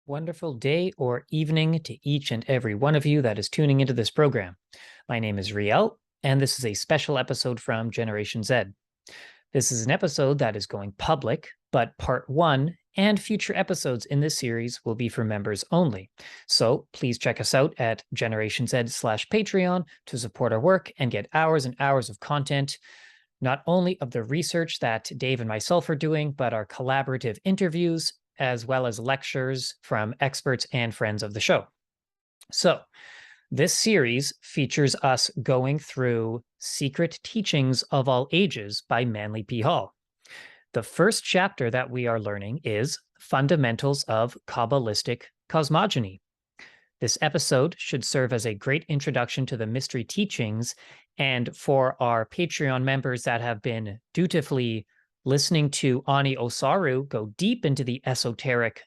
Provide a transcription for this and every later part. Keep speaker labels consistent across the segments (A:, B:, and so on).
A: Wonderful day or evening to each and every one of you that is tuning into this program. My name is Riel, and this is a special episode from Generation Z. This is an episode that is going public, but part one and future episodes in this series will be for members only. So please check us out at Generation Z/Patreon to support our work and get hours and hours of content, not only of the research that Dave and myself are doing, but our collaborative interviews, as well as lectures from experts and friends of the show. So, this series features us going through Secret Teachings of All Ages by Manley P Hall. The first chapter that we are learning is Fundamentals of Kabbalistic Cosmogony. This episode should serve as a great introduction to the mystery teachings, and for our Patreon members that have been dutifully listening to Ani Osaru go deep into the esoteric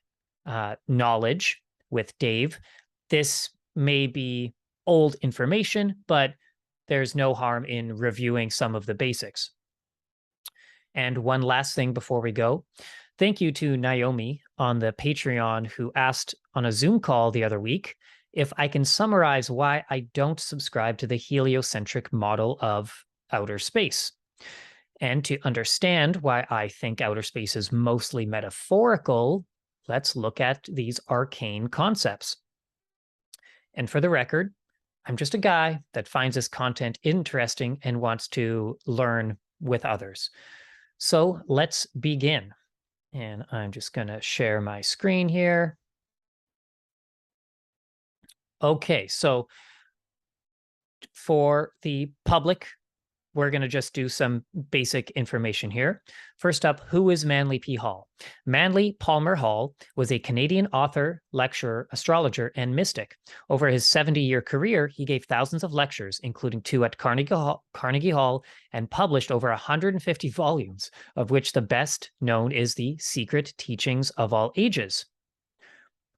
A: knowledge with Dave, this may be old information, but there's no harm in reviewing some of the basics. And one last thing before we go. Thank you to Naomi on the Patreon who asked on a Zoom call the other week if I can summarize why I don't subscribe to the heliocentric model of outer space. And to understand why I think outer space is mostly metaphorical, let's look at these arcane concepts. And for the record, I'm just a guy that finds this content interesting and wants to learn with others. So let's begin. And I'm just going to share my screen here. Okay, so for the public, we're going to just do some basic information here. First up, who is Manley P Hall? Manley Palmer Hall was a Canadian author, lecturer, astrologer, and mystic. Over his 70-year career, he gave thousands of lectures, including 2 at Carnegie Hall, and published over 150 volumes, of which the best known is the Secret Teachings of All Ages.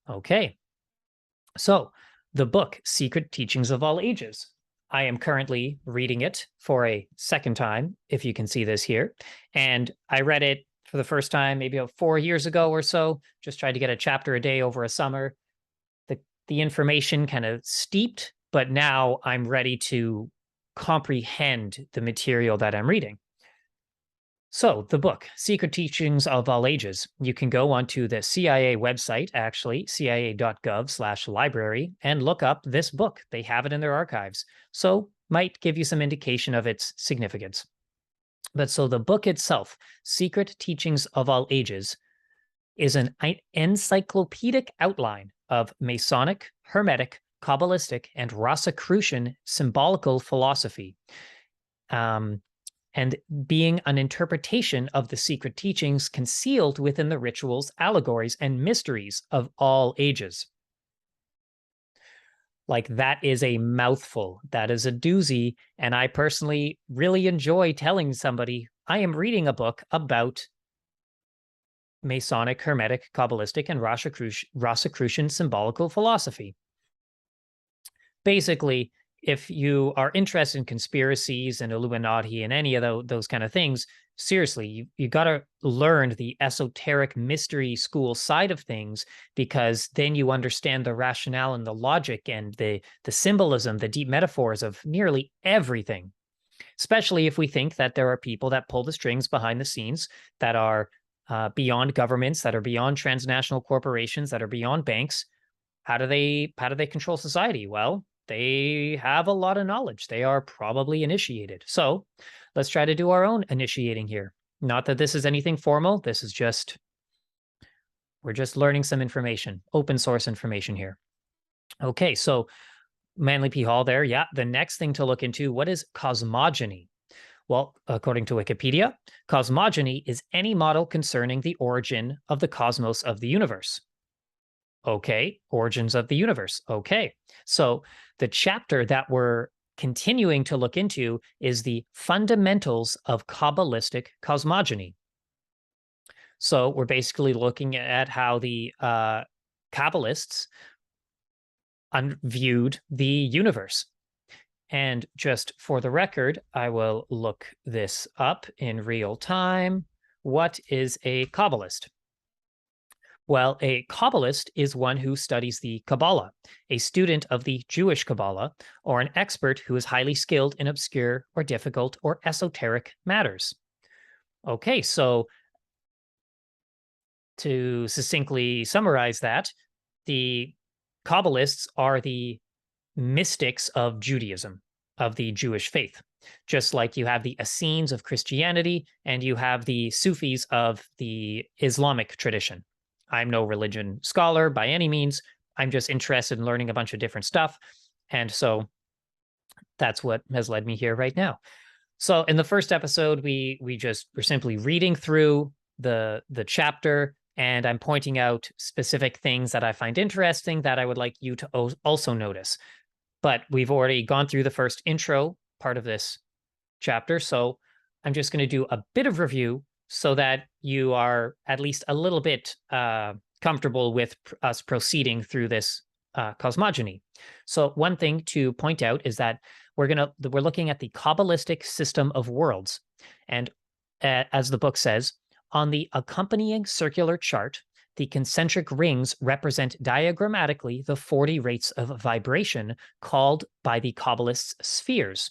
A: Okay, so the book, Secret Teachings of All Ages. I am currently reading it for a second time, if you can see this here. And I read it for the first time maybe 4 years ago or so, just tried to get a chapter a day over a summer. The information kind of steeped, but now I'm ready to comprehend the material that I'm reading. So the book, Secret Teachings of All Ages, you can go onto the CIA website, actually, cia.gov/library, and look up this book. They have it in their archives. So might give you some indication of its significance. But so the book itself, Secret Teachings of All Ages, is an encyclopedic outline of Masonic, Hermetic, Kabbalistic, and Rosicrucian symbolical philosophy. And being an interpretation of the secret teachings concealed within the rituals, allegories, and mysteries of all ages. Like, that is a mouthful. That is a doozy. And I personally really enjoy telling somebody I am reading a book about Masonic, Hermetic, Kabbalistic, and Rosicrucian symbolical philosophy. Basically, if you are interested in conspiracies and Illuminati and any of those kind of things, seriously, you got to learn the esoteric mystery school side of things, because then you understand the rationale and the logic and the symbolism, the deep metaphors of nearly everything, especially if we think that there are people that pull the strings behind the scenes that are beyond governments, that are beyond transnational corporations, that are beyond banks. How do they control society? Well, they have a lot of knowledge. They are probably initiated. So let's try to do our own initiating here. Not that this is anything formal. This is just, we're just learning some information, open source information here. Okay, so Manley P Hall there. Yeah, the next thing to look into, what is cosmogony? Well, according to Wikipedia, cosmogony is any model concerning the origin of the cosmos of the universe. Okay, origins of the universe. Okay, so the chapter that we're continuing to look into is the fundamentals of Kabbalistic cosmogony. So we're basically looking at how the Kabbalists viewed the universe. And just for the record, I will look this up in real time. What is a Kabbalist? Well, a Kabbalist is one who studies the Kabbalah, a student of the Jewish Kabbalah, or an expert who is highly skilled in obscure or difficult or esoteric matters. Okay, so to succinctly summarize that, the Kabbalists are the mystics of Judaism, of the Jewish faith. Just like you have the Essenes of Christianity and you have the Sufis of the Islamic tradition. I'm no religion scholar by any means. I'm just interested in learning a bunch of different stuff. And so that's what has led me here right now. So in the first episode, we're simply reading through the chapter, and I'm pointing out specific things that I find interesting that I would like you to also notice. But we've already gone through the first intro part of this chapter, so I'm just going to do a bit of review so that you are at least a little bit comfortable with us proceeding through this cosmogony. So one thing to point out is that we're looking at the Kabbalistic system of worlds, and as the book says, on the accompanying circular chart, the concentric rings represent diagrammatically the 40 rates of vibration called by the Kabbalists spheres,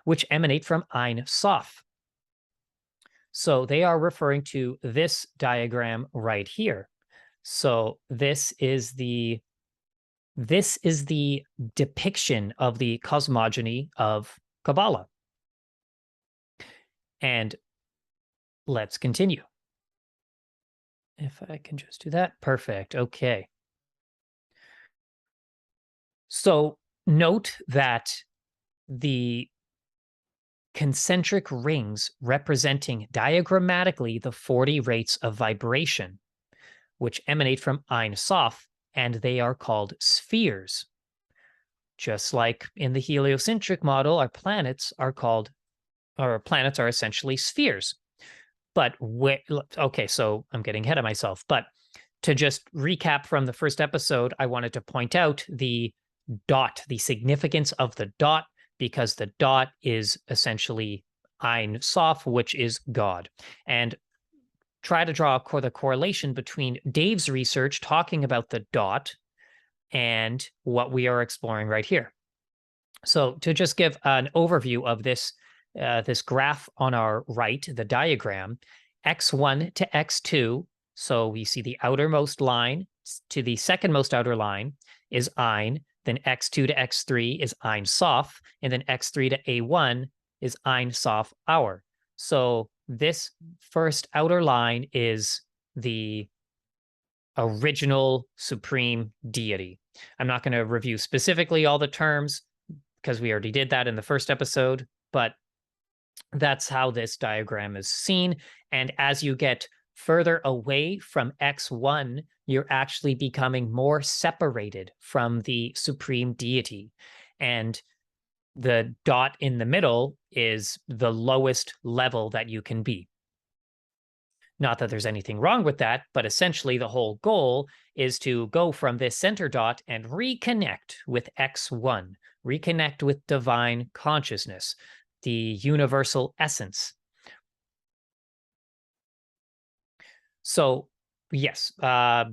A: which emanate from Ein Sof. So they are referring to this diagram right here. So this is the depiction of the cosmogony of Kabbalah. And let's continue. If I can just do that. Perfect. Okay. So note that the concentric rings representing diagrammatically the 40 rates of vibration, which emanate from Ein Sof, and they are called spheres. Just like in the heliocentric model, our planets are essentially spheres. But okay, so I'm getting ahead of myself. But to just recap from the first episode, I wanted to point out the dot, the significance of the dot, because the dot is essentially Ein Sof, which is God. And try to draw the correlation between Dave's research talking about the dot and what we are exploring right here. So to just give an overview of this graph on our right, the diagram, x1 to x2, so we see the outermost line to the secondmost outer line is Ein, then x2 to x3 is Ein Sof, and then x3 to a1 is Ein Sof hour. So this first outer line is the original supreme deity. I'm not going to review specifically all the terms because we already did that in the first episode, but that's how this diagram is seen. And as you get further away from x1, you're actually becoming more separated from the supreme deity. And the dot in the middle is the lowest level that you can be. Not that there's anything wrong with that, but essentially the whole goal is to go from this center dot and reconnect with x1, reconnect with divine consciousness, the universal essence. So yes, you're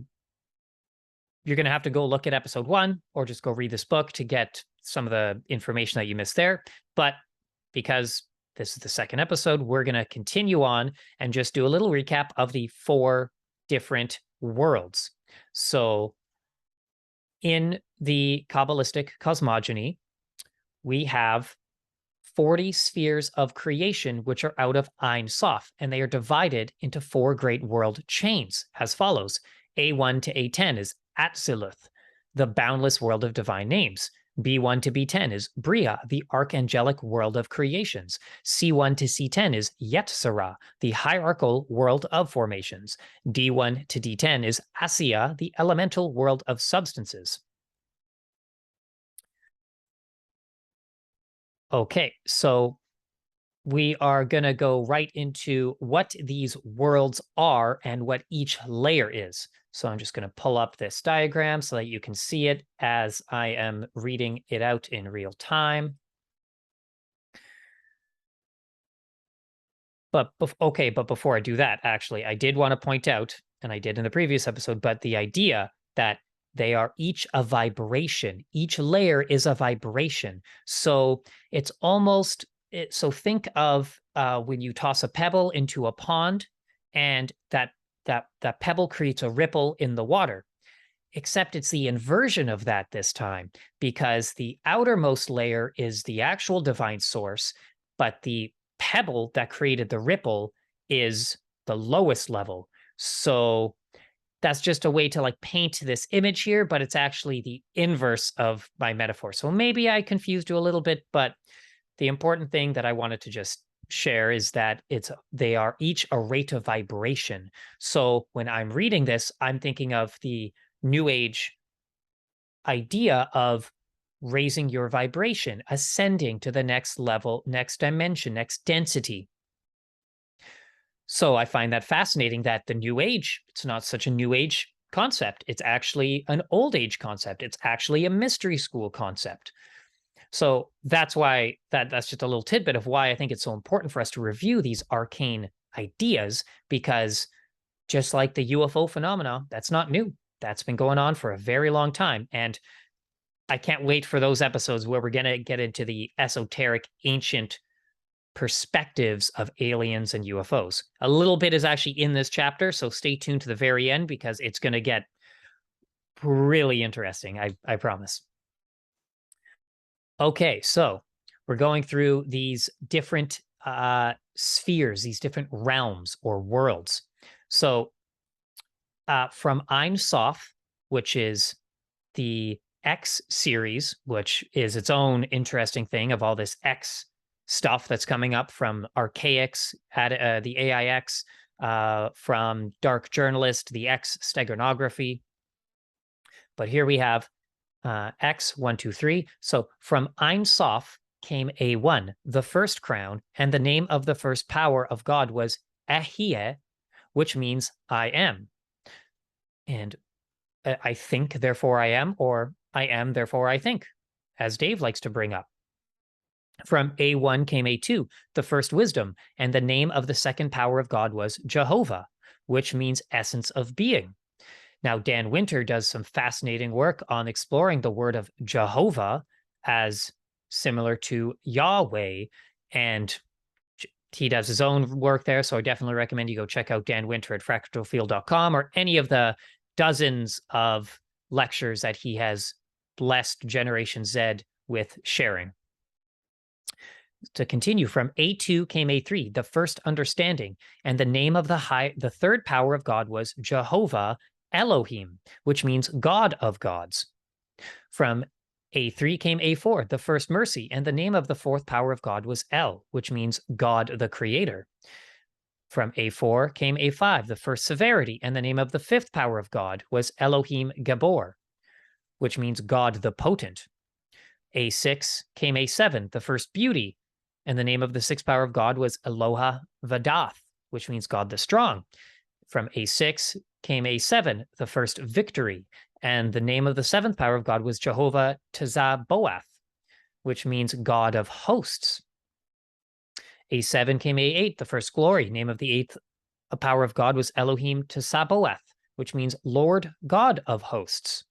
A: going to have to go look at episode 1 or just go read this book to get some of the information that you missed there. But because this is the second episode, we're going to continue on and just do a little recap of the 4 different worlds. So in the Kabbalistic cosmogony, we have 40 spheres of creation, which are out of Ein Sof, and they are divided into 4 great world chains as follows. A1 to A10 is Atziluth, the boundless world of divine names. B1 to B10 is Bria, the archangelic world of creations. C1 to C10 is Yetzirah, the hierarchical world of formations. D1 to D10 is Asiya, the elemental world of substances. Okay, so we are going to go right into what these worlds are and what each layer is. So I'm just going to pull up this diagram so that you can see it as I am reading it out in real time. But before I do that, actually, I did want to point out and I did in the previous episode, but the idea that they are each a vibration. Each layer is a vibration. So it's almost, so think of when you toss a pebble into a pond, and that pebble creates a ripple in the water. Except it's the inversion of that this time, because the outermost layer is the actual divine source, but the pebble that created the ripple is the lowest level. So that's just a way to like paint this image here, but it's actually the inverse of my metaphor. So maybe I confused you a little bit, but the important thing that I wanted to just share is that they are each a rate of vibration. So when I'm reading this, I'm thinking of the New Age idea of raising your vibration, ascending to the next level, next dimension, next density. So I find that fascinating that the New Age, it's not such a New Age concept. It's actually an Old Age concept. It's actually a mystery school concept. So that's why that's just a little tidbit of why I think it's so important for us to review these arcane ideas, because just like the UFO phenomena, that's not new. That's been going on for a very long time. And I can't wait for those episodes where we're going to get into the esoteric, ancient perspectives of aliens and UFOs. A little bit is actually in this chapter, so stay tuned to the very end because it's going to get really interesting, I promise. Okay, so we're going through these different spheres, these different realms or worlds. So from Ein Sof, which is the X series, which is its own interesting thing of all this X stuff that's coming up from Archaics, the AIX, from Dark Journalist, the X steganography. But here we have X 1, 2, 3. So from Ein Sof came A1, the first crown, and the name of the first power of God was Ahie, which means I am. And I think, therefore I am, or I am, therefore I think, as Dave likes to bring up. From A1 came A2, the first wisdom, and the name of the second power of God was Jehovah, which means essence of being. Now, Dan Winter does some fascinating work on exploring the word of Jehovah as similar to Yahweh, and he does his own work there, so I definitely recommend you go check out Dan Winter at fractalfield.com or any of the dozens of lectures that he has blessed Generation Z with sharing. To continue, from A2 came A3, the first understanding, and the name of the third power of God was Jehovah Elohim, which means God of gods. From A3 came A4, the first mercy, and the name of the fourth power of God was El, which means God the Creator. From A4 came A5, the first severity, and the name of the fifth power of God was Elohim Gabor, which means God the Potent. A6 came A7, the first beauty, and the name of the sixth power of God was Eloha Vadath, which means God the Strong. From A6 came A7, the first victory, and the name of the seventh power of God was Jehovah Tzaboath, which means God of hosts. A7 came A8, the first glory. Name of the eighth power of God was Elohim Tzaboath, which means Lord God of hosts.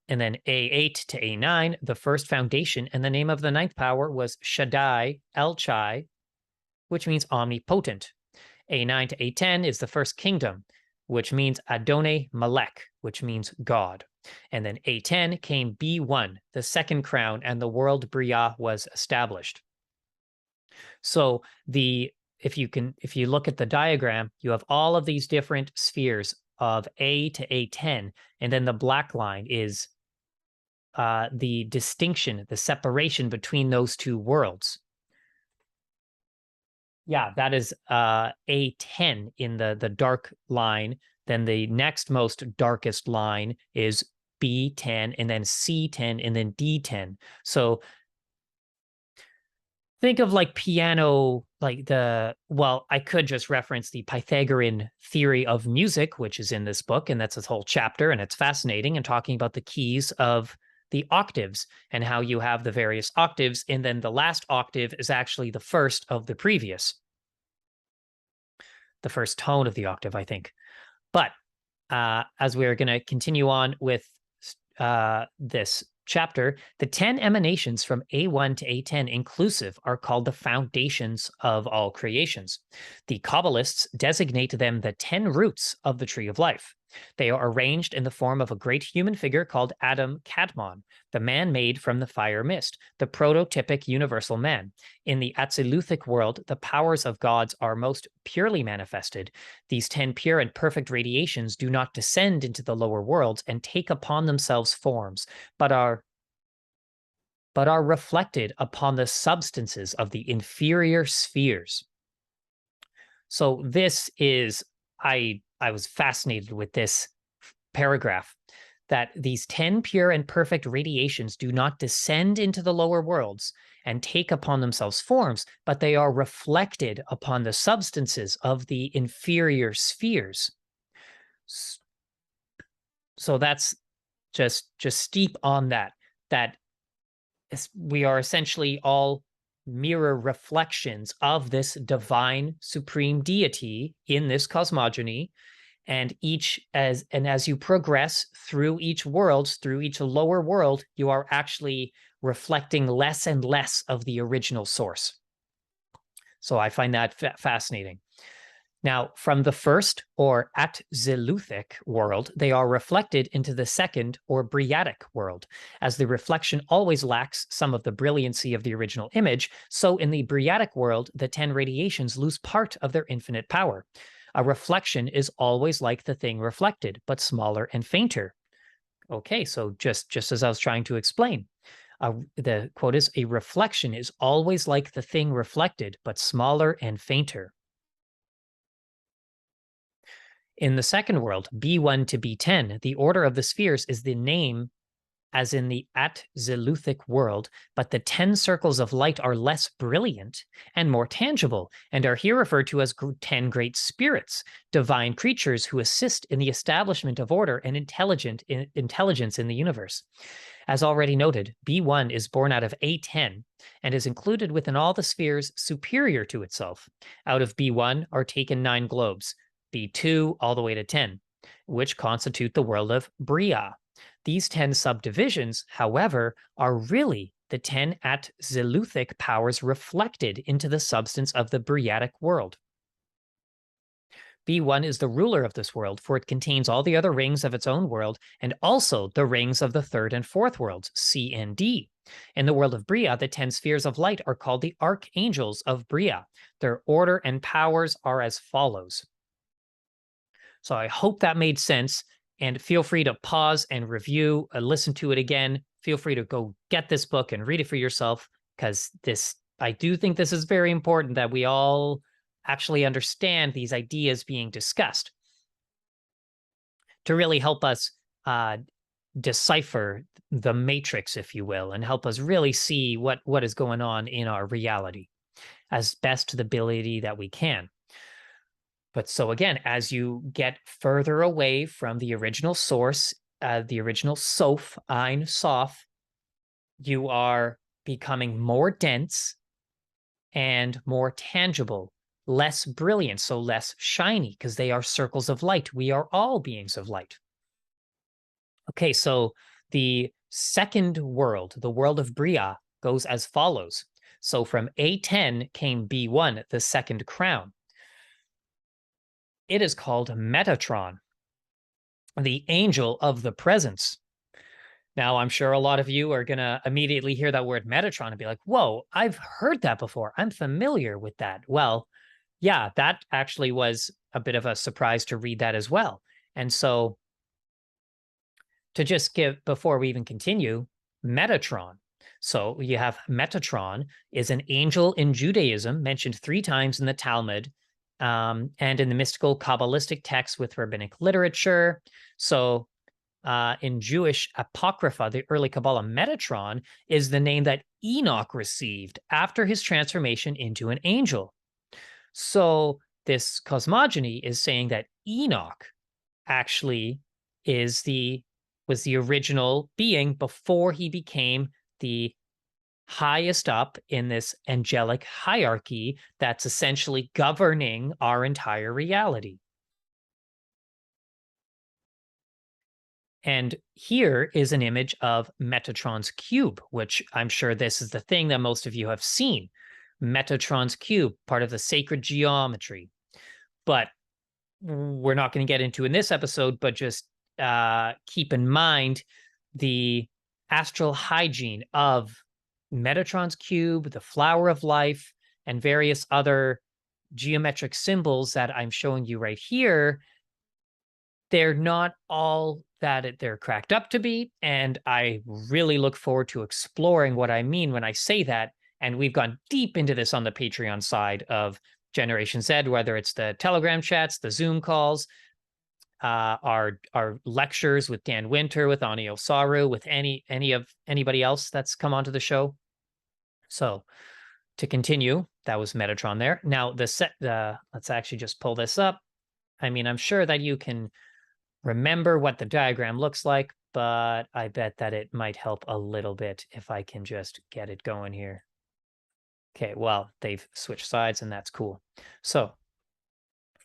A: And then A8 to A9, the first foundation, and the name of the ninth power was Shaddai El Chai, which means omnipotent. A9 to A10 is the first kingdom, which means Adonai Melech, which means God. And then A10 came B1, the second crown, and the world Bria was established. So if you look at the diagram, you have all of these different spheres of A to A10, and then the black line is the distinction, the separation between those two worlds. Yeah, that is A10 in the dark line. Then the next most darkest line is B10, and then C10, and then D10. So think of like piano, like I could just reference the Pythagorean theory of music, which is in this book, and that's this whole chapter, and it's fascinating, and talking about the keys of the octaves and how you have the various octaves, and then the last octave is actually the first of the previous. The first tone of the octave, I think. But as we're going to continue on with this chapter, the 10 emanations from A1 to A10 inclusive are called the foundations of all creations. The Kabbalists designate them the 10 roots of the tree of life. They are arranged in the form of a great human figure called Adam Kadmon, the man made from the fire mist, the prototypic universal man. In the Atziluthic world, the powers of gods are most purely manifested. These 10 pure and perfect radiations do not descend into the lower worlds and take upon themselves forms, but are reflected upon the substances of the inferior spheres. So this is, I was fascinated with this paragraph, that these 10 pure and perfect radiations do not descend into the lower worlds and take upon themselves forms, but they are reflected upon the substances of the inferior spheres. So that's just steep on that we are essentially all mirror reflections of this divine supreme deity in this cosmogony, and as you progress through each world, through each lower world, you are actually reflecting less and less of the original source. So I find that fascinating. Now, from the first or Atziluthic world, they are reflected into the second or Briadic world. As the reflection always lacks some of the brilliancy of the original image, so in the Briadic world, the 10 radiations lose part of their infinite power. A reflection is always like the thing reflected, but smaller and fainter. Okay, so just as I was trying to explain, the quote is, a reflection is always like the thing reflected, but smaller and fainter. In the second world, B1 to B10, the order of the spheres is the name as in the Atziluthic world, but the 10 circles of light are less brilliant and more tangible, and are here referred to as 10 great spirits, divine creatures who assist in the establishment of order and intelligence in the universe. As already noted, B1 is born out of A10 and is included within all the spheres superior to itself. Out of B1 are taken 9 globes, B2 all the way to 10, which constitute the world of Bria. These 10 subdivisions, however, are really the 10 Atziluthic powers reflected into the substance of the Briadic world. B1 is the ruler of this world, for it contains all the other rings of its own world, and also the rings of the third and fourth worlds, C and D. In the world of Bria, the 10 spheres of light are called the Archangels of Bria. Their order and powers are as follows. So I hope that made sense, and feel free to pause and review, listen to it again. Feel free to go get this book and read it for yourself, because I do think this is very important that we all actually understand these ideas being discussed to really help us decipher the matrix, if you will, and help us really see what is going on in our reality as best to the ability that we can. But so again, as you get further away from the original source, the original Sof, Ein Sof, you are becoming more dense and more tangible, less brilliant, so less shiny, because they are circles of light. We are all beings of light. Okay, so the second world, the world of Bria, goes as follows. So from A10 came B1, the second crown. It is called Metatron, the angel of the presence. Now, I'm sure a lot of you are going to immediately hear that word Metatron and be like, whoa, I've heard that before. I'm familiar with that. Well, yeah, that actually was a bit of a surprise to read that as well. And so to just give, before we even continue, Metatron. So you have Metatron is an angel in Judaism mentioned 3 times in the Talmud, and in the mystical Kabbalistic texts with rabbinic literature. So in Jewish Apocrypha, the early Kabbalah, Metatron is the name that Enoch received after his transformation into an angel. So this cosmogony is saying that Enoch actually was the original being before he became the highest up in this angelic hierarchy that's essentially governing our entire reality. And here is an image of Metatron's cube, which I'm sure this is the thing that most of you have seen. Metatron's cube, part of the sacred geometry. But we're not going to get into in this episode, but just keep in mind the astral hygiene of Metatron's cube, the flower of life, and various other geometric symbols that I'm showing you right here. They're not all that they're cracked up to be, and I really look forward to exploring what I mean when I say that. And we've gone deep into this on the Patreon side of Generation Z, whether it's the Telegram chats, the Zoom calls, our lectures with Dan Winter, with Ani Osaru, with anybody else that's come onto the show. So to continue, that was Metatron there. Now let's actually just pull this up. I mean, I'm sure that you can remember what the diagram looks like, but I bet that it might help a little bit if I can just get it going here. Okay, well, they've switched sides, and that's cool. So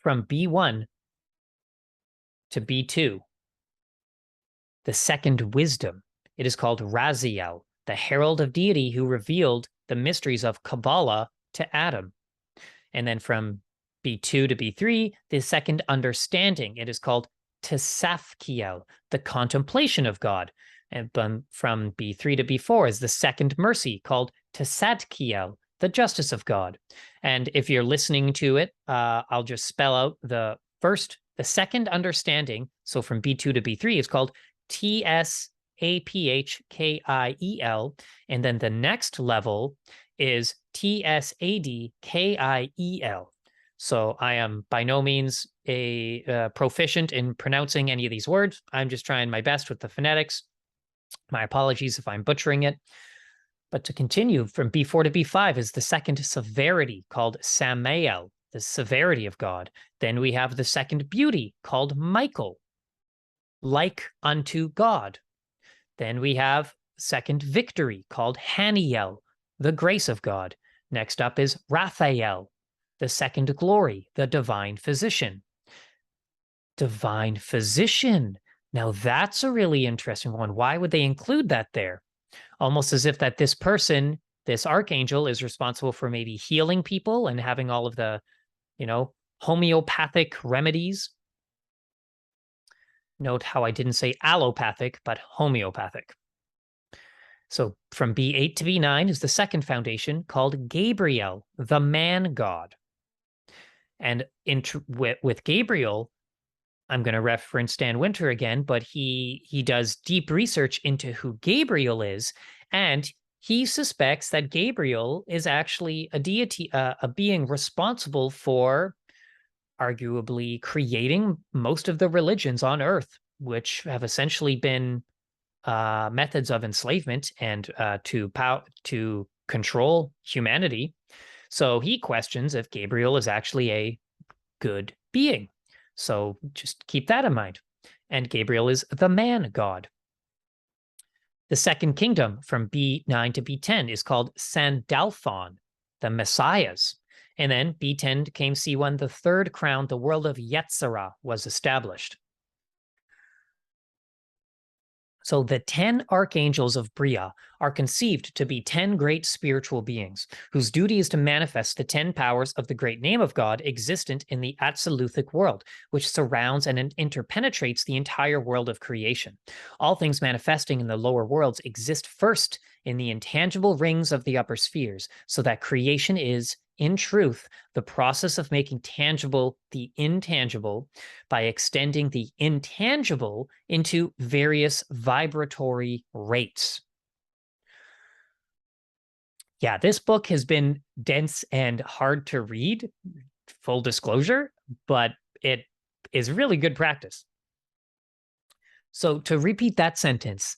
A: from B1 to B2, the second wisdom, it is called Raziel, the herald of deity who revealed the mysteries of Kabbalah to Adam. And then from B2 to B3, the second understanding, it is called Tesafkiel, the contemplation of God. And from B3 to B4 is the second mercy called Tesadkiel, the justice of God. And if you're listening to it, I'll just spell out the second understanding. So from B2 to B3 is called Tsapphkiel. And then the next level is Tsadkiel. So I am by no means a proficient in pronouncing any of these words. I'm just trying my best with the phonetics. My apologies if I'm butchering it. But to continue, from B4 to B5 is the second severity called Samael, the severity of God. Then we have the second beauty called Michael, like unto God. Then we have second victory called Haniel, the grace of God. Next up is Raphael, the second glory, the divine physician. Divine physician. Now that's a really interesting one. Why would they include that there? Almost as if that this person, this archangel, is responsible for maybe healing people and having all of the, homeopathic remedies. Note how I didn't say allopathic, but homeopathic. So from B8 to B9 is the second foundation called Gabriel, the man god. And with Gabriel, I'm going to reference Dan Winter again, but he does deep research into who Gabriel is, and he suspects that Gabriel is actually a deity, a being responsible for arguably creating most of the religions on Earth, which have essentially been methods of enslavement and to control humanity. So he questions if Gabriel is actually a good being. So just keep that in mind. And Gabriel is the man god. The second kingdom from B9 to B10 is called Sandalphon, the messiahs. And then B10 came C1, the third crown, the world of Yetzirah, was established. So the 10 archangels of Bria are conceived to be 10 great spiritual beings, whose duty is to manifest the 10 powers of the great name of God existent in the absoluthic world, which surrounds and interpenetrates the entire world of creation. All things manifesting in the lower worlds exist first in the intangible rings of the upper spheres, so that creation is, in truth, the process of making tangible the intangible by extending the intangible into various vibratory rates. Yeah, this book has been dense and hard to read, full disclosure, but it is really good practice. So to repeat that sentence,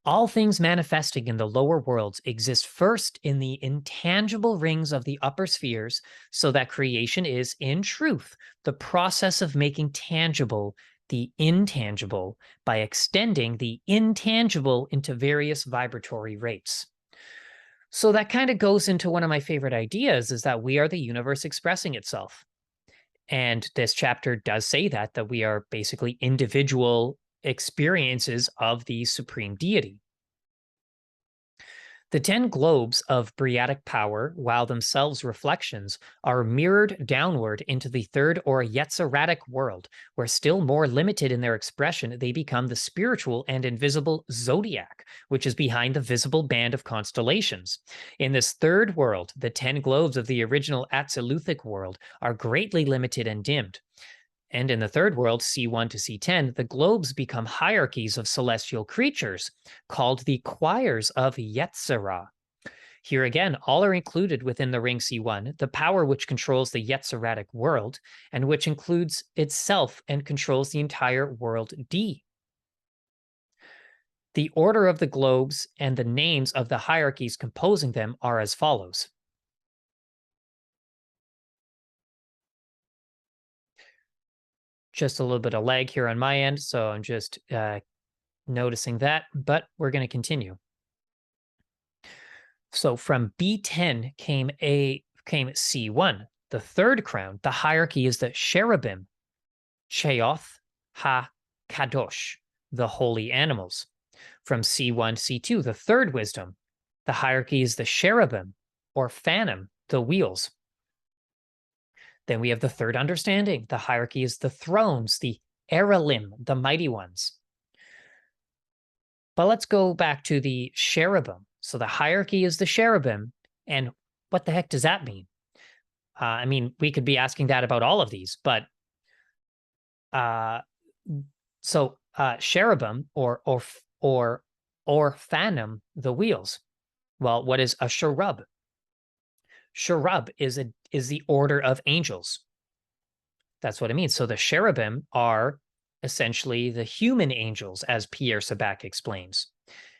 A: all things manifesting in the lower worlds exist first in the intangible rings of the upper spheres, so that creation is, in truth, the process of making tangible the intangible by extending the intangible into various vibratory rates. So that kind of goes into one of my favorite ideas, is that we are the universe expressing itself. And this chapter does say that we are basically individual experiences of the supreme deity. The 10 globes of Briadic power, while themselves reflections, are mirrored downward into the third or Yetziratic world, where still more limited in their expression, they become the spiritual and invisible zodiac, which is behind the visible band of constellations. In this third world, the 10 globes of the original Atziluthic world are greatly limited and dimmed. And in the third world, C1 to C10, the globes become hierarchies of celestial creatures called the choirs of Yetzirah. Here again, all are included within the ring C1, the power which controls the Yetziratic world, and which includes itself and controls the entire world D. The order of the globes and the names of the hierarchies composing them are as follows. Just a little bit of lag here on my end, so I'm just noticing that, but we're going to continue. So from B10 came C1, the third crown. The hierarchy is the cherubim, Cheoth Ha Kadosh, the holy animals. From C1 to C2, the third wisdom. The hierarchy is the cherubim, or phanom, the wheels. Then we have the third understanding. The hierarchy is the thrones, the Erelim, the mighty ones. But let's go back to the cherubim. So the hierarchy is the cherubim. And what the heck does that mean? I mean, we could be asking that about all of these, but cherubim or phanom, the wheels. Well, what is a cherub? Cherub is the order of angels. That's what it means. So the cherubim are essentially the human angels, as Pierre Sabac explains.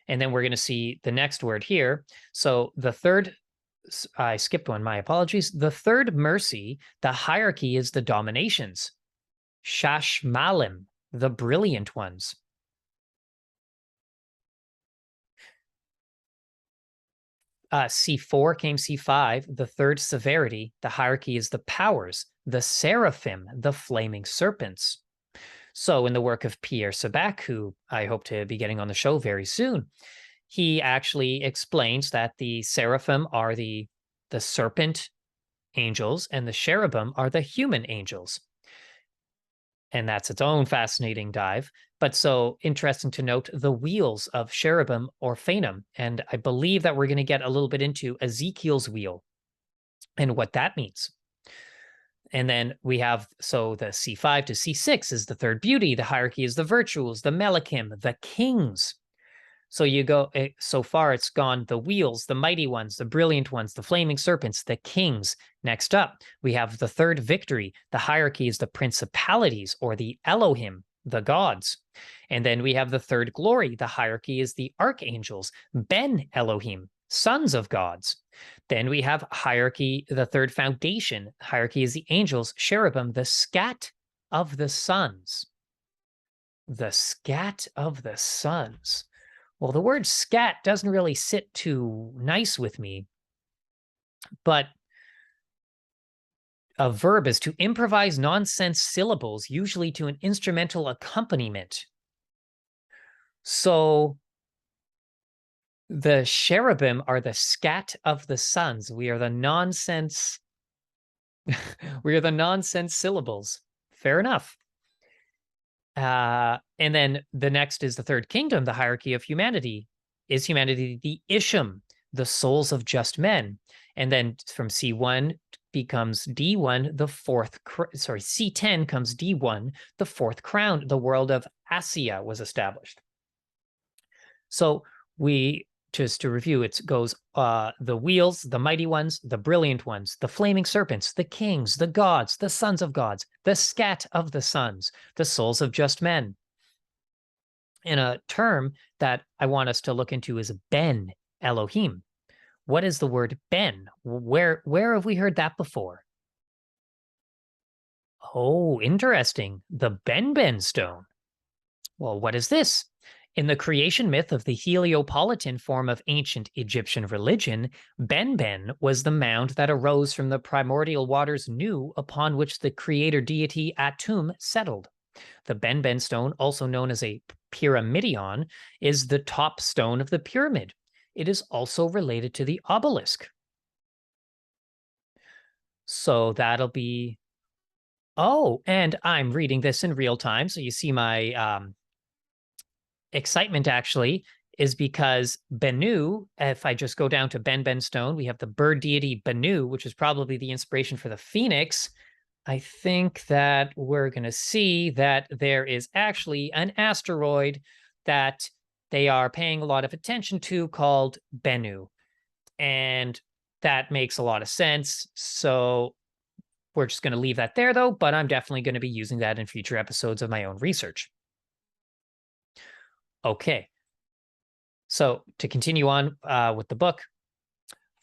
A: And then we're going to see the next word here. So the third, I skipped one, my apologies. The third mercy, the hierarchy is the dominations. Shashmalim, the brilliant ones. C4 came C5, the third severity. The hierarchy is the powers, the seraphim, the flaming serpents. So in the work of Pierre Sabac, who I hope to be getting on the show very soon, he actually explains that the seraphim are the serpent angels and the cherubim are the human angels. And that's its own fascinating dive. But so interesting to note the wheels of cherubim or phanom. And I believe that we're going to get a little bit into Ezekiel's wheel and what that means. And then we have, so the C5 to C6 is the third beauty. The hierarchy is the virtues, the melachim, the kings. So you go, so far it's gone the wheels, the mighty ones, the brilliant ones, the flaming serpents, the kings. Next up, we have the third victory. The hierarchy is the principalities or the Elohim, the gods. And then we have the third glory. The hierarchy is the archangels, Ben Elohim, sons of gods. Then we have hierarchy, the third foundation. Hierarchy is the angels, cherubim, the scat of the sons. The scat of the sons. Well, the word scat doesn't really sit too nice with me, but a verb is to improvise nonsense syllables, usually to an instrumental accompaniment. So the cherubim are the scat of the sons. We are the nonsense. We are the nonsense syllables. Fair enough. And then the next is the third kingdom, the hierarchy of humanity. Is humanity the Isham, the souls of just men? And then from C1 becomes D1, the fourth, C10 comes D1, the fourth crown. The world of Asiya was established. So just to review, it goes the wheels, the mighty ones, the brilliant ones, the flaming serpents, the kings, the gods, the sons of gods, the scat of the sons, the souls of just men. And a term that I want us to look into is Ben Elohim. What is the word Ben? Where have we heard that before? Oh, interesting. The Ben stone. Well, what is this? In the creation myth of the Heliopolitan form of ancient Egyptian religion, Ben was the mound that arose from the primordial waters Nu, upon which the creator deity Atum settled. The Benben stone, also known as a pyramidion, is the top stone of the pyramid. It is also related to the obelisk. So that'll be... Oh, and I'm reading this in real time. So you see my excitement actually is because Bennu, if I just go down to Benben stone, we have the bird deity Bennu, which is probably the inspiration for the phoenix. I think that we're going to see that there is actually an asteroid that they are paying a lot of attention to called Bennu. And that makes a lot of sense. So we're just going to leave that there, though, but I'm definitely going to be using that in future episodes of my own research. Okay. So to continue on with the book,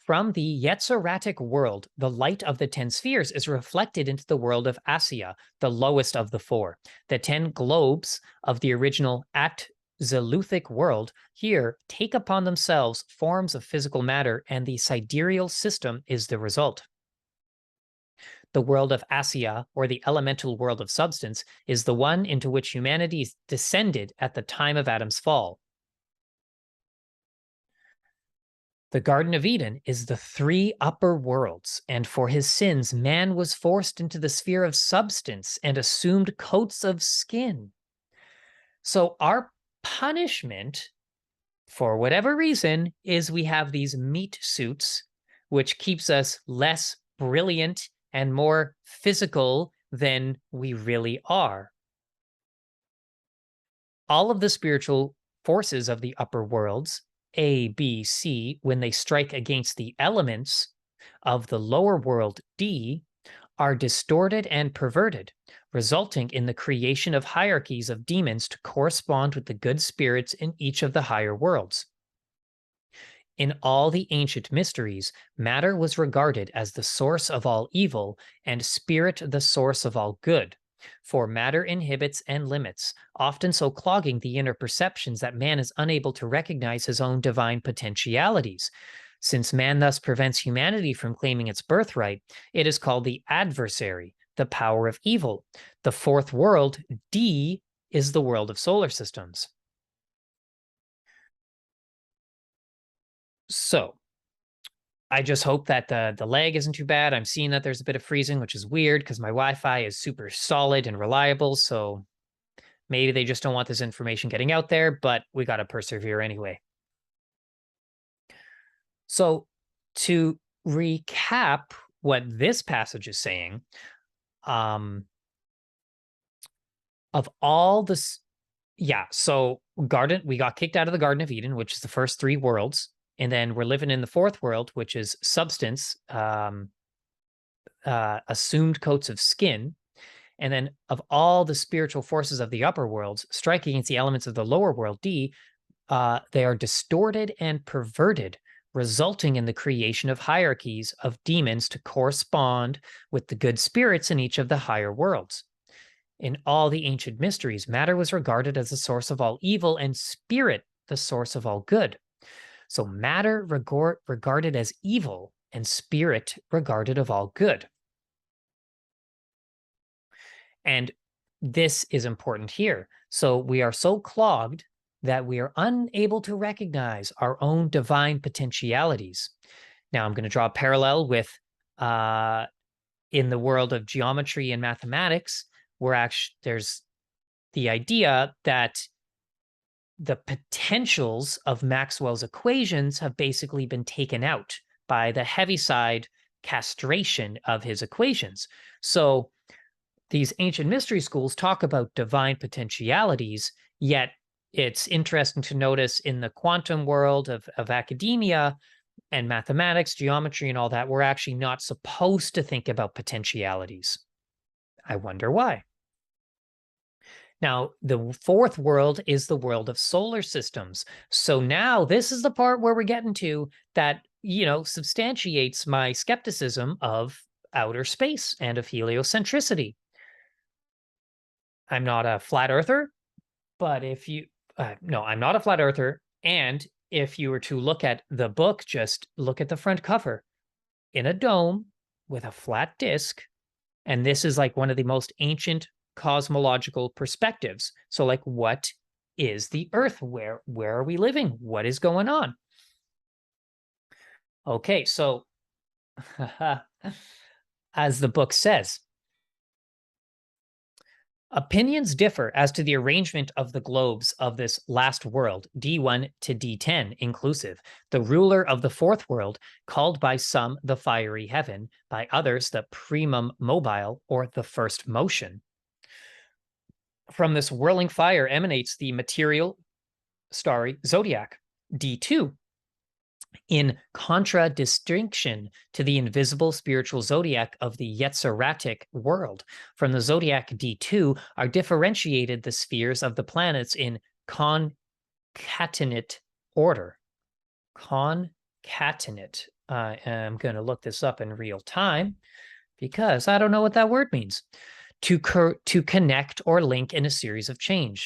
A: from the Yetziratic world, the light of the 10 spheres is reflected into the world of Asiya, the lowest of the four. The 10 globes of the original At-Zeluthic world here take upon themselves forms of physical matter, and the sidereal system is the result. The world of Asiya, or the elemental world of substance, is the one into which humanity descended at the time of Adam's fall. The Garden of Eden is the 3 upper worlds, and for his sins, man was forced into the sphere of substance and assumed coats of skin. So our punishment, for whatever reason, is we have these meat suits, which keeps us less brilliant and more physical than we really are. All of the spiritual forces of the upper worlds, A, B, C, when they strike against the elements of the lower world, D, are distorted and perverted, resulting in the creation of hierarchies of demons to correspond with the good spirits in each of the higher worlds. In all the ancient mysteries, matter was regarded as the source of all evil and spirit the source of all good. For matter inhibits and limits, often so clogging the inner perceptions that man is unable to recognize his own divine potentialities. Since man thus prevents humanity from claiming its birthright, it is called the adversary, the power of evil. The 4th world, D, is the world of solar systems. So I just hope that the lag isn't too bad. I'm seeing that there's a bit of freezing, which is weird because my Wi-Fi is super solid and reliable. So maybe they just don't want this information getting out there, but we got to persevere anyway. So to recap what this passage is saying, of all this, so we got kicked out of the Garden of Eden, which is the first 3 worlds. And then we're living in the 4th world, which is substance, assumed coats of skin. And then of all the spiritual forces of the upper worlds, striking against the elements of the lower world, D, they are distorted and perverted, resulting in the creation of hierarchies of demons to correspond with the good spirits in each of the higher worlds. In all the ancient mysteries, matter was regarded as the source of all evil and spirit the source of all good. So matter regarded as evil and spirit regarded of all good. And this is important here. So we are so clogged that we are unable to recognize our own divine potentialities. Now I'm going to draw a parallel with in the world of geometry and mathematics, where there's the idea that the potentials of Maxwell's equations have basically been taken out by the Heaviside castration of his equations. So these ancient mystery schools talk about divine potentialities, yet it's interesting to notice in the quantum world of academia and mathematics, geometry, and all that, we're actually not supposed to think about potentialities. I wonder why. Now, the 4th world is the world of solar systems. So now this is the part where we're getting to that, substantiates my skepticism of outer space and of heliocentricity. I'm not a flat earther, but no, I'm not a flat earther. And if you were to look at the book, just look at the front cover in a dome with a flat disc. And this is like one of the most ancient cosmological perspectives. So like, what is the Earth? Where are we living? What is going on? Okay, so as the book says, opinions differ as to the arrangement of the globes of this last world, D1 to D10 inclusive, the ruler of the fourth world, called by some the fiery heaven, by others the primum mobile, or the first motion. From this whirling fire emanates the material starry zodiac, D2, in contradistinction to the invisible spiritual zodiac of the Yetziratic world. From the zodiac D2 are differentiated the spheres of the planets in concatenate order. Concatenate. I am going to look this up in real time because I don't know what that word means. To connect or link in a series of chain,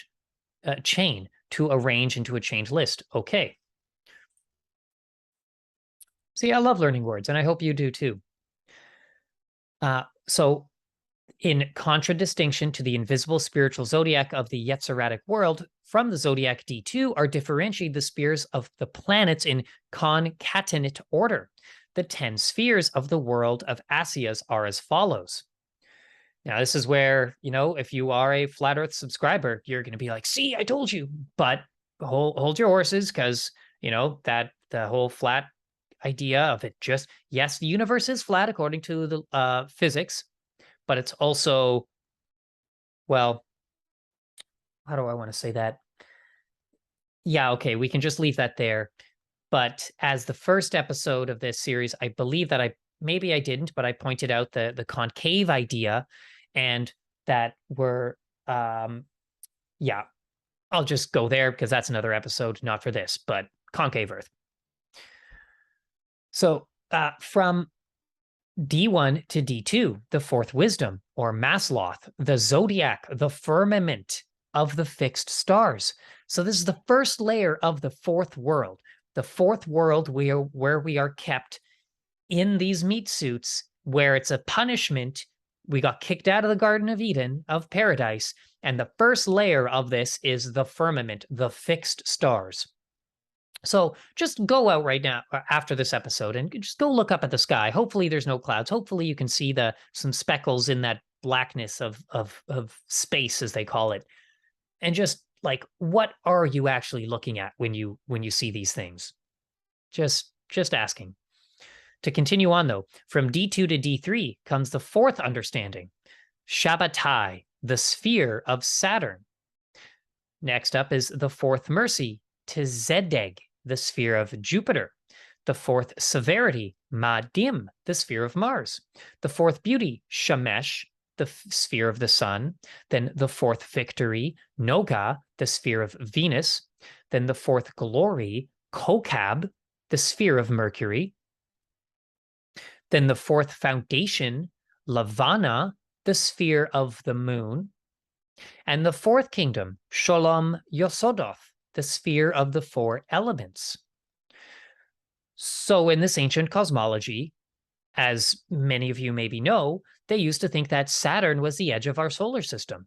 A: to arrange into a chained list. Okay. See, I love learning words, and I hope you do too. So in contradistinction to the invisible spiritual zodiac of the Yetziratic world, from the zodiac D2 are differentiated the spheres of the planets in concatenate order. The 10 spheres of the world of Asias are as follows. Now, this is where, if you are a Flat Earth subscriber, you're going to be like, see, I told you. But hold your horses, because, that the whole flat idea of it just, yes, the universe is flat according to the physics, but it's also, well, how do I want to say that? Yeah, okay, we can just leave that there. But as the first episode of this series, I believe that maybe I didn't, but I pointed out the concave idea, and that we're, yeah, I'll just go there because that's another episode, not for this, but concave Earth. So from D1 to D2, the fourth wisdom, or Masloth, the zodiac, the firmament of the fixed stars. So this is the first layer of the fourth world. The fourth world where we are kept in these meat suits, where it's a punishment. We got kicked out of the Garden of Eden, of paradise, and the first layer of this is the firmament, the fixed stars. So just go out right now after this episode and just go look up at the sky. Hopefully there's no clouds. Hopefully you can see some speckles in that blackness of space, as they call it. And just like, what are you actually looking at when you see these things? Just asking. To continue on, though, from D2 to D3 comes the fourth understanding, Shabbatai, the sphere of Saturn. Next up is the fourth mercy, Tzedeg, the sphere of Jupiter. The fourth severity, Madim, the sphere of Mars. The fourth beauty, Shemesh, the sphere of the sun. Then the fourth victory, Noga, the sphere of Venus. Then the fourth glory, Kokab, the sphere of Mercury. Then the fourth foundation, Lavana, the sphere of the moon. And the fourth kingdom, Sholom Yosodoth, the sphere of the four elements. So in this ancient cosmology, as many of you maybe know, they used to think that Saturn was the edge of our solar system.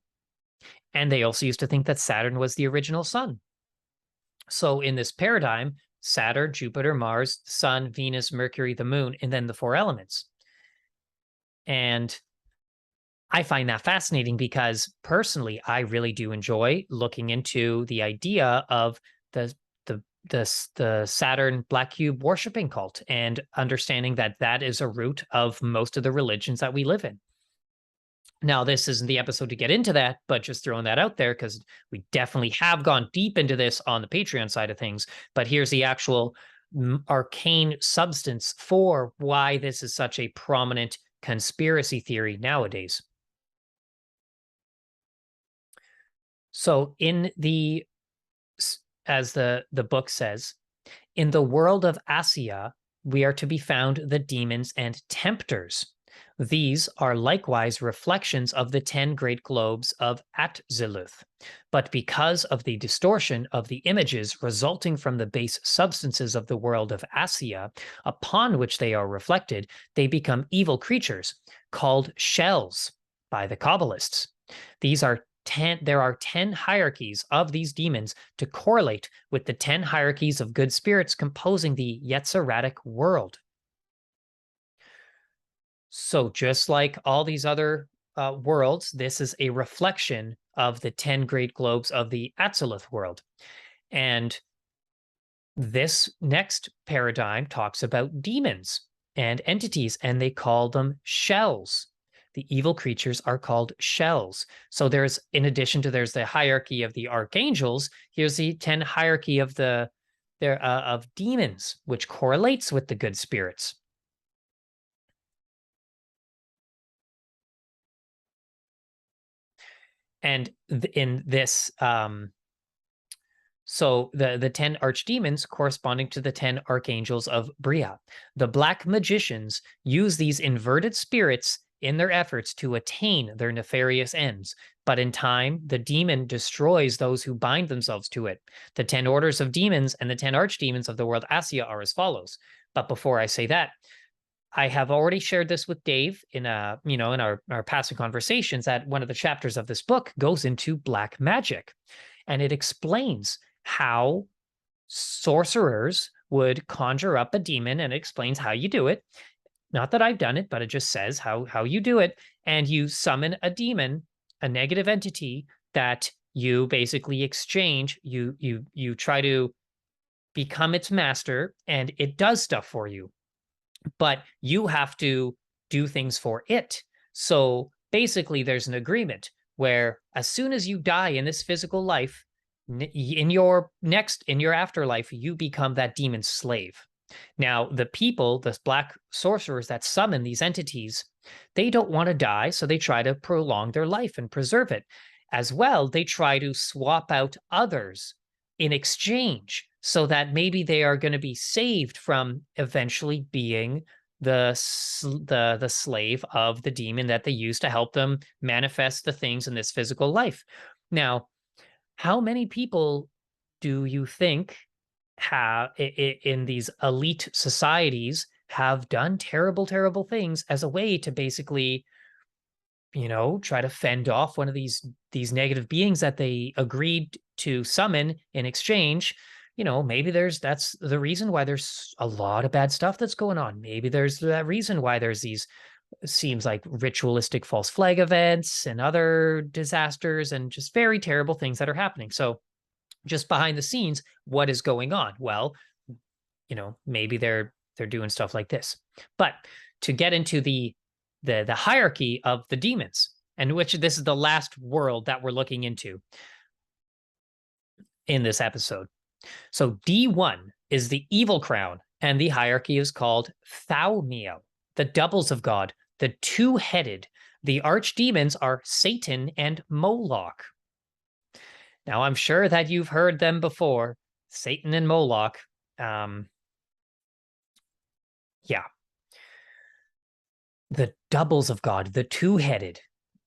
A: And they also used to think that Saturn was the original sun. So in this paradigm, Saturn, Jupiter, Mars, Sun, Venus, Mercury, the moon, and then the four elements. And I find that fascinating because personally, I really do enjoy looking into the idea of the Saturn black cube worshiping cult and understanding that that is a root of most of the religions that we live in. Now, this isn't the episode to get into that, but just throwing that out there because we definitely have gone deep into this on the Patreon side of things. But here's the actual arcane substance for why this is such a prominent conspiracy theory nowadays. So as the book says, in the world of Asiya, we are to be found the demons and tempters. These are likewise reflections of the 10 great globes of Atziluth. But because of the distortion of the images resulting from the base substances of the world of Asiya, upon which they are reflected, they become evil creatures, called shells by the Kabbalists. There are 10 hierarchies of these demons to correlate with the 10 hierarchies of good spirits composing the Yetziratic world. So just like all these other worlds, this is a reflection of the 10 great globes of the Atzilith world. And this next paradigm talks about demons and entities, and they call them shells. The evil creatures are called shells. So there's, in addition to there's the hierarchy of the archangels, here's the 10 hierarchy of of demons, which correlates with the good spirits. And in this, so the 10 archdemons corresponding to the 10 archangels of Bria. The black magicians use these inverted spirits in their efforts to attain their nefarious ends. But in time, the demon destroys those who bind themselves to it. The 10 orders of demons and the 10 archdemons of the world Asya are as follows. But before I say that, I have already shared this with Dave in in our passing conversations, that one of the chapters of this book goes into black magic, and it explains how sorcerers would conjure up a demon, and it explains how you do it. Not that I've done it, but it just says how you do it. And you summon a demon, a negative entity that you basically exchange. You try to become its master, and it does stuff for you, but you have to do things for it. So basically, there's an agreement where as soon as you die in this physical life, in your afterlife, you become that demon's slave. Now, the people, the black sorcerers that summon these entities, they don't want to die, so they try to prolong their life and preserve it. As well, they try to swap out others in exchange so that maybe they are going to be saved from eventually being the slave of the demon that they use to help them manifest the things in this physical life. Now, how many people do you think have in these elite societies have done terrible, terrible things as a way to basically, try to fend off one of these negative beings that they agreed to summon in exchange? Maybe that's the reason why there's a lot of bad stuff that's going on. Maybe there's that reason why there's these, seems like, ritualistic false flag events and other disasters and just very terrible things that are happening. So just behind the scenes, what is going on? Well, maybe they're doing stuff like this. But to get into the hierarchy of the demons, and which this is the last world that we're looking into in this episode. So D1 is the evil crown, and the hierarchy is called Thaumiel, the doubles of God, the two-headed. The archdemons are Satan and Moloch. Now, I'm sure that you've heard them before, Satan and Moloch. Yeah. The doubles of God, the two-headed,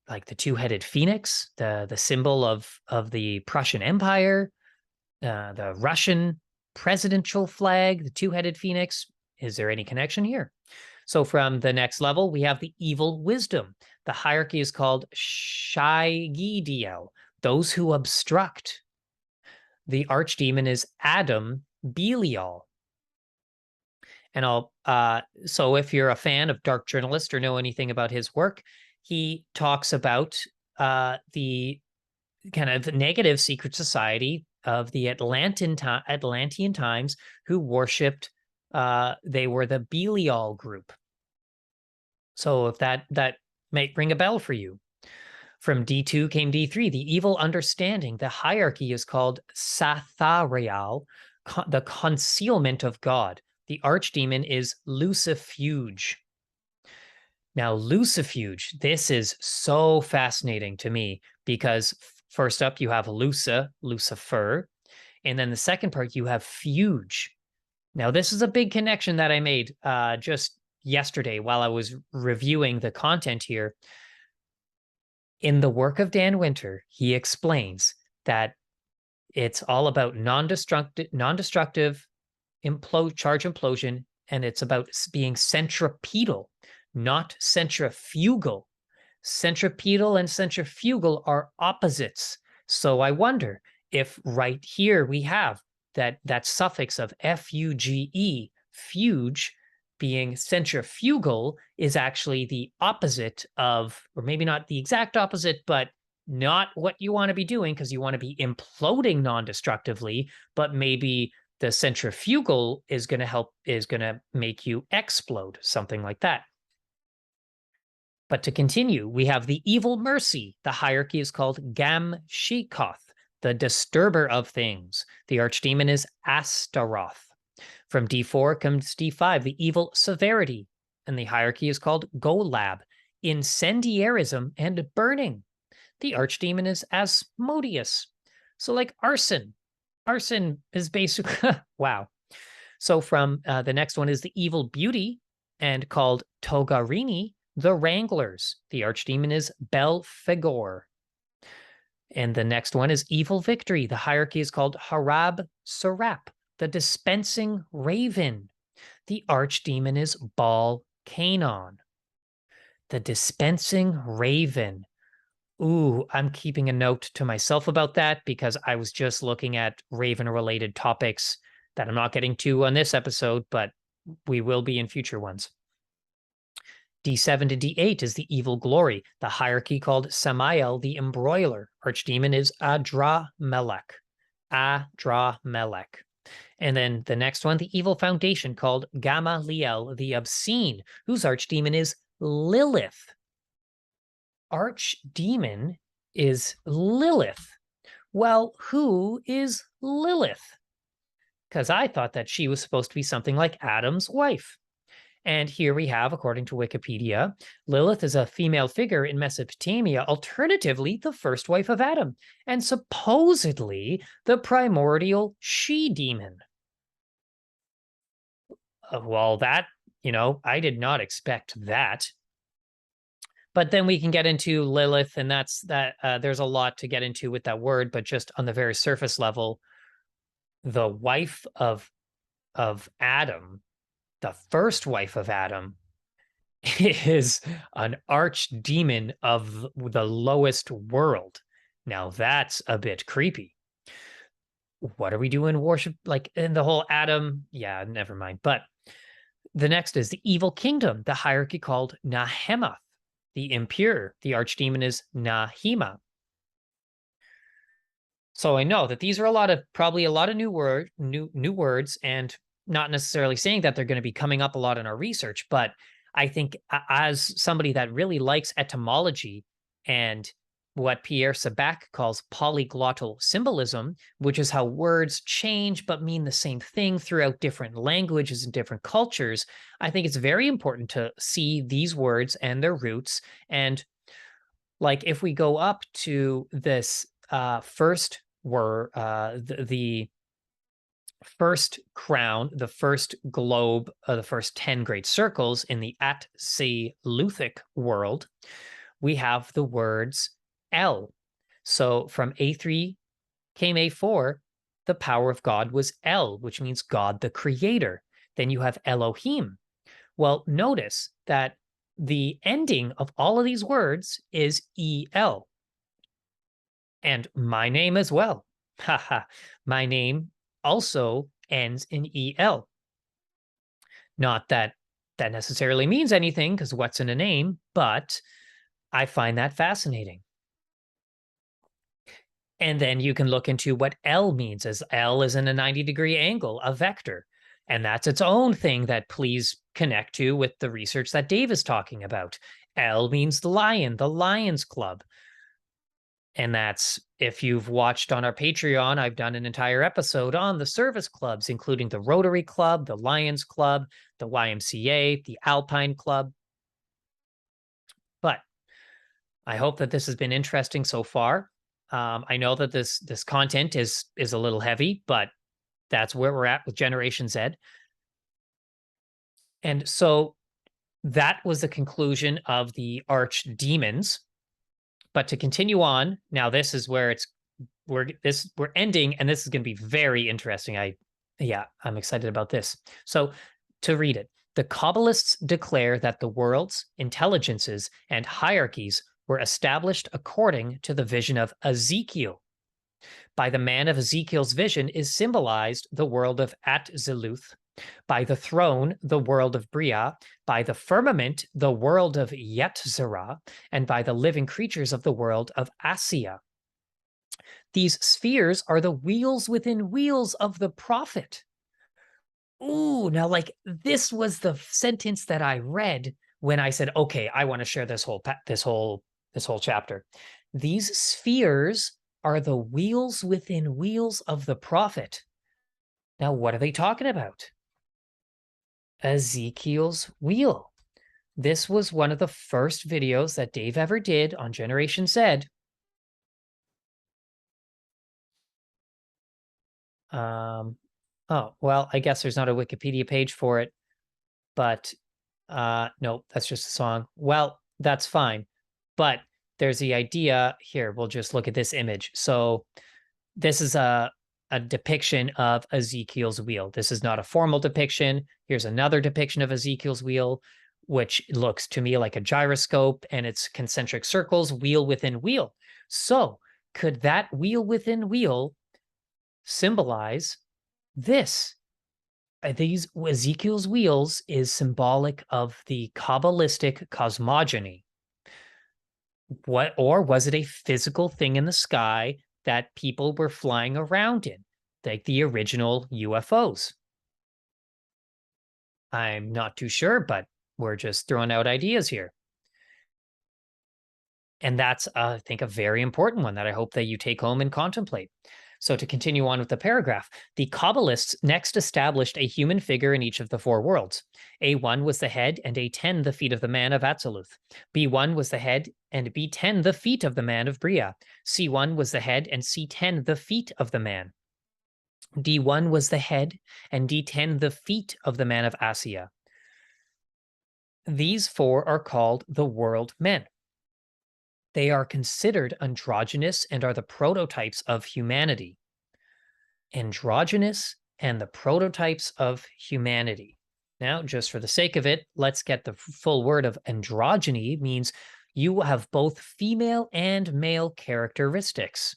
A: like the two-headed phoenix, the symbol of the Prussian Empire, the Russian presidential flag, the two-headed phoenix. Is there any connection here? So from the next level, we have the evil wisdom. The hierarchy is called Shaigidiel, those who obstruct. The archdemon is Adam Belial. And so if you're a fan of Dark Journalist or know anything about his work, he talks about the kind of negative secret society of the Atlantean times who worshipped, they were the Belial group. So if that might ring a bell for you. From D2 came D3, the evil understanding. The hierarchy is called Sathariel, the concealment of God. The archdemon is Lucifuge. Now, Lucifuge, this is so fascinating to me because first up, you have Lucifer, and then the second part, you have Fuge. Now, this is a big connection that I made just yesterday while I was reviewing the content here. In the work of Dan Winter, he explains that it's all about non-destructive charge implosion, and it's about being centripetal, not centrifugal. Centripetal and centrifugal are opposites. So I wonder if right here we have that suffix of F-U-G-E, fuge, being centrifugal, is actually the opposite of, or maybe not the exact opposite, but not what you want to be doing, because you want to be imploding non-destructively, but maybe the centrifugal is going to make you explode, something like that. But to continue, we have the evil mercy. The hierarchy is called Gam-Shekoth, the disturber of things. The archdemon is Astaroth. From D4 comes D5, the evil severity, and the hierarchy is called Golab, incendiarism and burning. The archdemon is Asmodeus. So like arson. Arson is basically, wow. So from the next one is the evil beauty, and called Togarini, the Wranglers. The archdemon is Belphegor. And the next one is evil victory. The hierarchy is called Harab Serap, the dispensing raven. The archdemon is Baal Canon. The dispensing raven. Ooh, I'm keeping a note to myself about that, because I was just looking at raven-related topics that I'm not getting to on this episode, but we will be in future ones. D7 to D8 is the evil glory. The hierarchy called Samael the embroiler. Archdemon is Adramelech. Adramelech. And then the next one, the evil foundation called Gamaliel the obscene, whose archdemon is Lilith. Archdemon is Lilith. Well, who is Lilith? Because I thought that she was supposed to be something like Adam's wife. And here we have, according to Wikipedia, Lilith is a female figure in Mesopotamia, alternatively the first wife of Adam, and supposedly the primordial she-demon. Well, that, I did not expect that. But then we can get into Lilith, and there's a lot to get into with that word, but just on the very surface level, the wife of Adam, the first wife of Adam, is an archdemon of the lowest world. Now that's a bit creepy. What are we doing worship, like in the whole Adam? Yeah, never mind. But the next is the evil kingdom, the hierarchy called Nahemoth, the impure. The archdemon is Nahima. So I know that these are probably a lot of new words, and not necessarily saying that they're going to be coming up a lot in our research, but I think as somebody that really likes etymology and what Pierre Sabac calls polyglottal symbolism, which is how words change but mean the same thing throughout different languages and different cultures, I think it's very important to see these words and their roots. And like if we go up to this first word, the first crown, the first globe, the first 10 great circles in the At-Se-Luthic world, we have the words El. So from A3 came A4, the power of God was El, which means God the creator. Then you have Elohim. Well, notice that the ending of all of these words is EL. And my name as well. Haha, my name also ends in EL. Not that that necessarily means anything, because what's in a name, but I find that fascinating. And then you can look into what L means, as L is in a 90-degree angle, a vector. And that's its own thing that please connect to with the research that Dave is talking about. L means the lion, the Lions Club. And that's, if you've watched on our Patreon, I've done an entire episode on the service clubs, including the Rotary Club, the Lions Club, the YMCA, the Alpine Club. But I hope that this has been interesting so far. I know that this content is a little heavy, but that's where we're at with Generation Z. And so that was the conclusion of the archdemons. But to continue on, now this is where we're ending, and this is going to be very interesting. I'm excited about this. So to read it, the Kabbalists declare that the worlds, intelligences, and hierarchies were established according to the vision of Ezekiel. By the man of Ezekiel's vision is symbolized the world of Atziluth, by the throne, the world of Bria, by the firmament, the world of Yetzirah, and by the living creatures of the world of Asiya. These spheres are the wheels within wheels of the prophet. Ooh, now like this was the sentence that I read when I said, okay, I want to share this whole chapter. These spheres are the wheels within wheels of the prophet. Now, what are they talking about? Ezekiel's wheel. This was one of the first videos that Dave ever did on Generation Z. Oh, well, I guess there's not a Wikipedia page for it, but no, that's just a song. Well, that's fine. But there's the idea here. We'll just look at this image. So this is a depiction of Ezekiel's wheel. This is not a formal depiction. Here's another depiction of Ezekiel's wheel, which looks to me like a gyroscope, and it's concentric circles, wheel within wheel. So could that wheel within wheel symbolize this? These Ezekiel's wheels is symbolic of the Kabbalistic cosmogony. What, or was it a physical thing in the sky that people were flying around in, like the original UFOs? I'm not too sure, but we're just throwing out ideas here. And that's, I think, a very important one that I hope that you take home and contemplate. So to continue on with the paragraph, the Kabbalists next established a human figure in each of the four worlds. A1 was the head and A10 the feet of the man of Atziluth. B1 was the head and B10 the feet of the man of Bria. C1 was the head and C10 the feet of the man. D1 was the head and D10 the feet of the man of Asiya. These four are called the world men. They are considered androgynous and are the prototypes of humanity. Androgynous and the prototypes of humanity. Now, just for the sake of it, let's get the full word of androgyny. Means you have both female and male characteristics.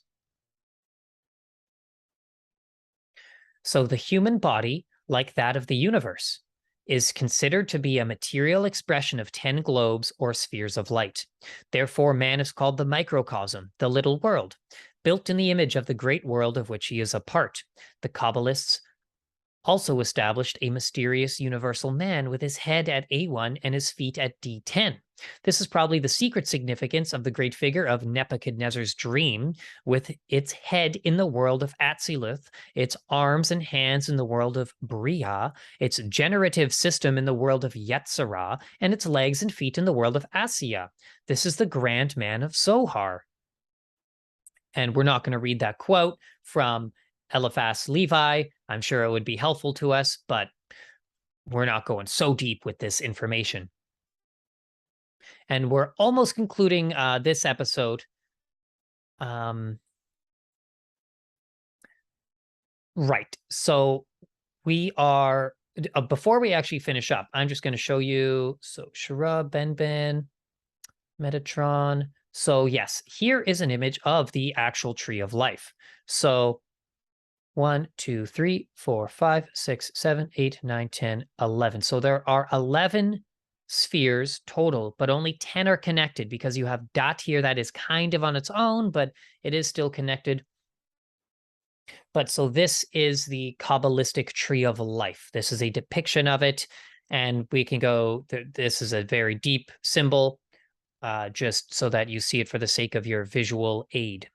A: So the human body, like that of the universe, is considered to be a material expression of 10 globes or spheres of light. Therefore, man is called the microcosm, the little world, built in the image of the great world of which he is a part. The Kabbalists also established a mysterious universal man with his head at A1 and his feet at D10. This is probably the secret significance of the great figure of Nebuchadnezzar's dream, with its head in the world of Atziluth, its arms and hands in the world of Bria, its generative system in the world of Yetzirah, and its legs and feet in the world of Asiya. This is the grand man of Zohar. And we're not going to read that quote from Eliphas Levi. I'm sure it would be helpful to us, but we're not going so deep with this information. And we're almost concluding this episode. Right. So we are, before we actually finish up, I'm just going to show you. So Shara, Ben, Metatron. So yes, here is an image of the actual tree of life. So 1, 2, 3, 4, 5, 6, 7, 8, 9, 10, 11. So there are 11 spheres total, but only 10 are connected because you have dot here that is kind of on its own, but it is still connected. But so this is the Kabbalistic tree of life. This is a depiction of it, and we can go, this is a very deep symbol, just so that you see it for the sake of your visual aid.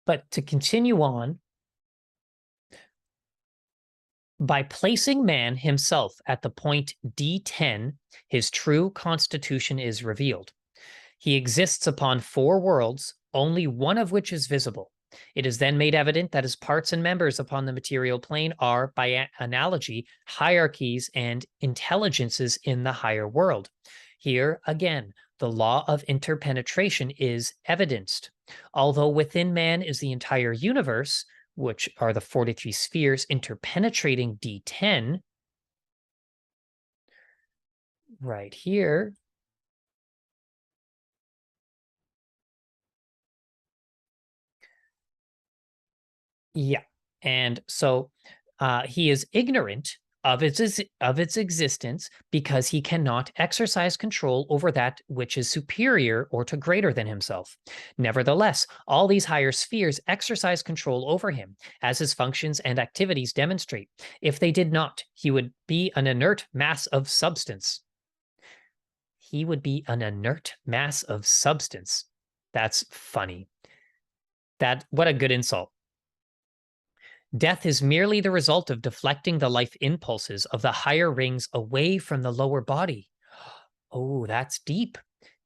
A: But to continue on, by placing man himself at the point D10, his true constitution is revealed. He exists upon 4 worlds, only one of which is visible. It is then made evident that his parts and members upon the material plane are, by analogy, hierarchies and intelligences in the higher world. Here, again, the law of interpenetration is evidenced. Although within man is the entire universe, which are the 43 spheres interpenetrating D10, right here, Yeah. And so he is ignorant of its existence because he cannot exercise control over that which is superior or to greater than himself. Nevertheless, all these higher spheres exercise control over him, as his functions and activities demonstrate. If they did not, he would be an inert mass of substance. He would be an inert mass of substance. That's funny. What a good insult. Death is merely the result of deflecting the life impulses of the higher rings away from the lower body. Oh, that's deep.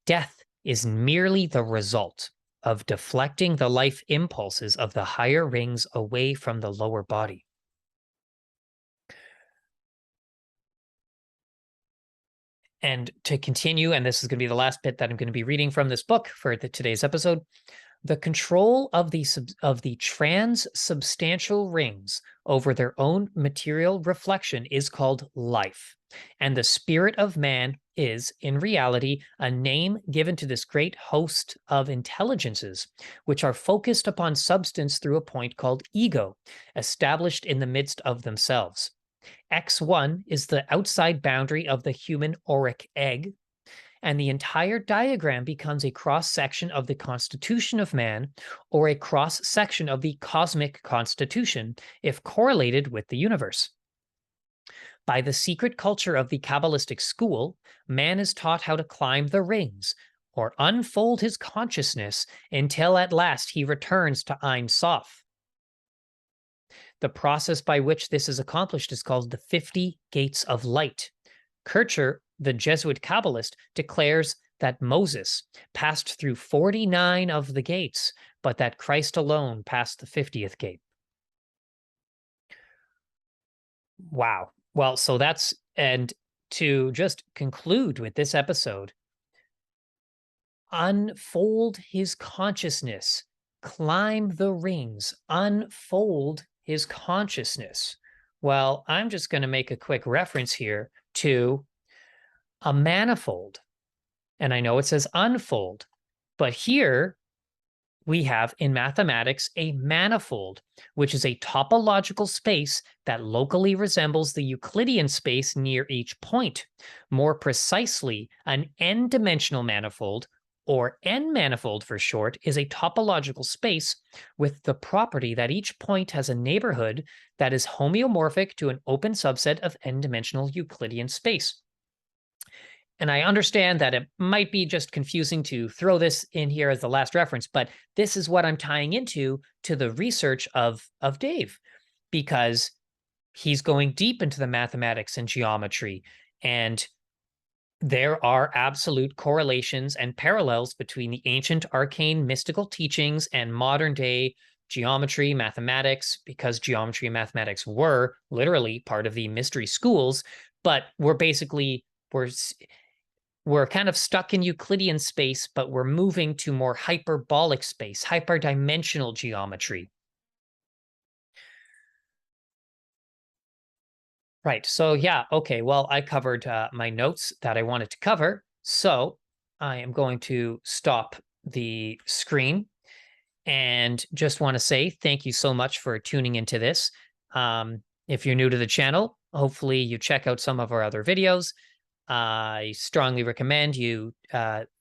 A: Death is merely the result of deflecting the life impulses of the higher rings away from the lower body. And to continue, and this is going to be the last bit that I'm going to be reading from this book for today's episode. The control of the transubstantial rings over their own material reflection is called life, and the spirit of man is, in reality, a name given to this great host of intelligences, which are focused upon substance through a point called ego, established in the midst of themselves. X1 is the outside boundary of the human auric egg, and the entire diagram becomes a cross-section of the constitution of man, or a cross-section of the cosmic constitution, if correlated with the universe. By the secret culture of the Kabbalistic school, man is taught how to climb the rings, or unfold his consciousness until at last he returns to Ein Sof. The process by which this is accomplished is called the 50 Gates of Light. Kircher, the Jesuit Kabbalist, declares that Moses passed through 49 of the gates, but that Christ alone passed the 50th gate. Wow. Well, so that's, and to just conclude with this episode, unfold his consciousness, climb the rings, unfold his consciousness. Well, I'm just going to make a quick reference here to a manifold. And I know it says unfold, but here we have in mathematics a manifold, which is a topological space that locally resembles the Euclidean space near each point. More precisely, an n-dimensional manifold, or n-manifold for short, is a topological space with the property that each point has a neighborhood that is homeomorphic to an open subset of n-dimensional Euclidean space. And I understand that it might be just confusing to throw this in here as the last reference, but this is what I'm tying into to the research of Dave, because he's going deep into the mathematics and geometry, and there are absolute correlations and parallels between the ancient arcane mystical teachings and modern day geometry, mathematics, because geometry and mathematics were literally part of the mystery schools, but we're kind of stuck in Euclidean space, but we're moving to more hyperbolic space, hyperdimensional geometry. Right. So yeah, okay. Well, I covered my notes that I wanted to cover. So I am going to stop the screen and just want to say thank you so much for tuning into this. If you're new to the channel, hopefully you check out some of our other videos. I strongly recommend you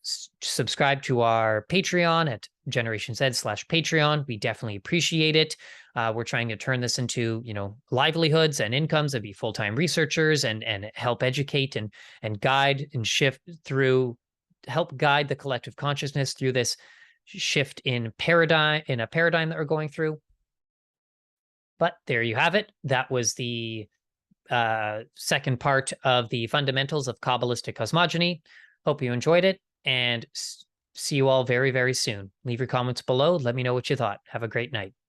A: subscribe to our Patreon at GenerationZ/Patreon. We definitely appreciate it. We're trying to turn this into, livelihoods and incomes and be full-time researchers and help educate and guide and help guide the collective consciousness through this shift in a paradigm that we're going through. But there you have it. That was the second part of the fundamentals of Kabbalistic cosmogony. Hope you enjoyed it, and see you all very, very soon. Leave your comments below. Let me know what you thought. Have a great night.